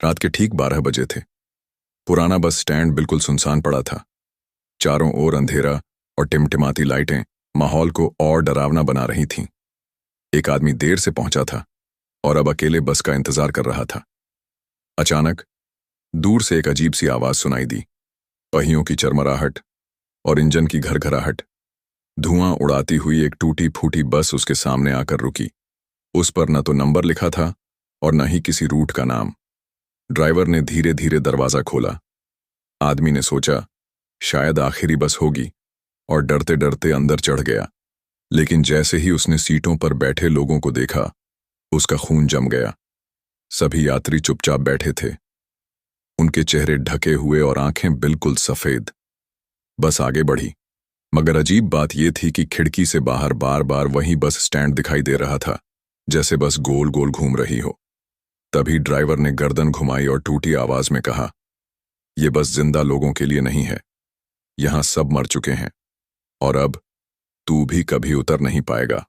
रात के ठीक 12 बजे थे। पुराना बस स्टैंड बिल्कुल सुनसान पड़ा था। चारों ओर अंधेरा और टिमटिमाती लाइटें माहौल को और डरावना बना रही थीं। एक आदमी देर से पहुंचा था और अब अकेले बस का इंतजार कर रहा था। अचानक दूर से एक अजीब सी आवाज सुनाई दी। पहियों की चरमराहट और इंजन की घरघराहट। धुआं उड़ाती हुई एक टूटी फूटी बस उसके सामने आकर रुकी। उस पर न तो नंबर लिखा था और न ही किसी रूट का नाम। ड्राइवर ने धीरे धीरे दरवाजा खोला। आदमी ने सोचा शायद आखिरी बस होगी और डरते डरते अंदर चढ़ गया। लेकिन जैसे ही उसने सीटों पर बैठे लोगों को देखा, उसका खून जम गया। सभी यात्री चुपचाप बैठे थे, उनके चेहरे ढके हुए और आंखें बिल्कुल सफेद। बस आगे बढ़ी, मगर अजीब बात यह थी कि खिड़की से बाहर बार बार वही बस स्टैंड दिखाई दे रहा था, जैसे बस गोल गोल घूम रही हो। तभी ड्राइवर ने गर्दन घुमाई और टूटी आवाज में कहा, यह बस जिंदा लोगों के लिए नहीं है। यहां सब मर चुके हैं और अब तू भी कभी उतर नहीं पाएगा।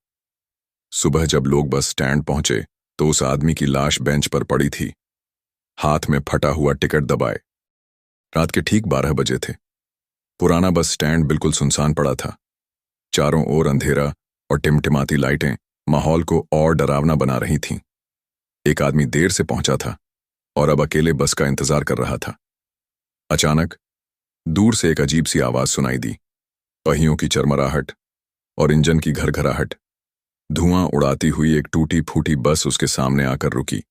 सुबह जब लोग बस स्टैंड पहुंचे तो उस आदमी की लाश बेंच पर पड़ी थी, हाथ में फटा हुआ टिकट दबाए। रात के ठीक 12 बजे थे। पुराना बस स्टैंड बिल्कुल सुनसान पड़ा था। चारों ओर अंधेरा और टिमटिमाती लाइटें माहौल को और डरावना बना रही थीं। एक आदमी देर से पहुंचा था और अब अकेले बस का इंतजार कर रहा था। अचानक दूर से एक अजीब सी आवाज सुनाई दी। पहियों की चरमराहट और इंजन की घरघराहट। धुआं उड़ाती हुई एक टूटी फूटी बस उसके सामने आकर रुकी।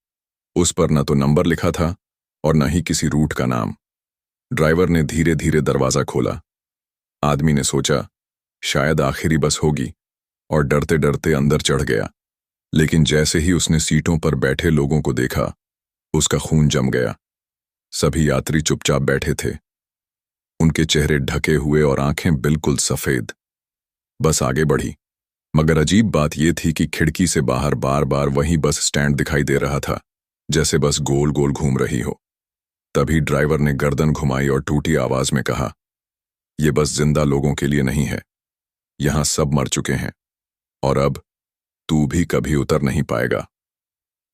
उस पर न तो नंबर लिखा था और न ही किसी रूट का नाम। ड्राइवर ने धीरे धीरे दरवाजा खोला। आदमी ने सोचा शायद आखिरी बस होगी और डरते डरते अंदर चढ़ गया। लेकिन जैसे ही उसने सीटों पर बैठे लोगों को देखा, उसका खून जम गया। सभी यात्री चुपचाप बैठे थे, उनके चेहरे ढके हुए और आंखें बिल्कुल सफेद। बस आगे बढ़ी, मगर अजीब बात यह थी कि खिड़की से बाहर बार बार वही बस स्टैंड दिखाई दे रहा था, जैसे बस गोल गोल घूम रही हो। तभी ड्राइवर ने गर्दन घुमाई और टूटी आवाज में कहा, यह बस जिंदा लोगों के लिए नहीं है। यहां सब मर चुके हैं और अब तू भी कभी उतर नहीं पाएगा।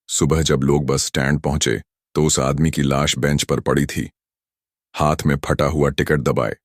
सुबह जब लोग बस स्टैंड पहुंचे तो उस आदमी की लाश बेंच पर पड़ी थी, हाथ में फटा हुआ टिकट दबाए।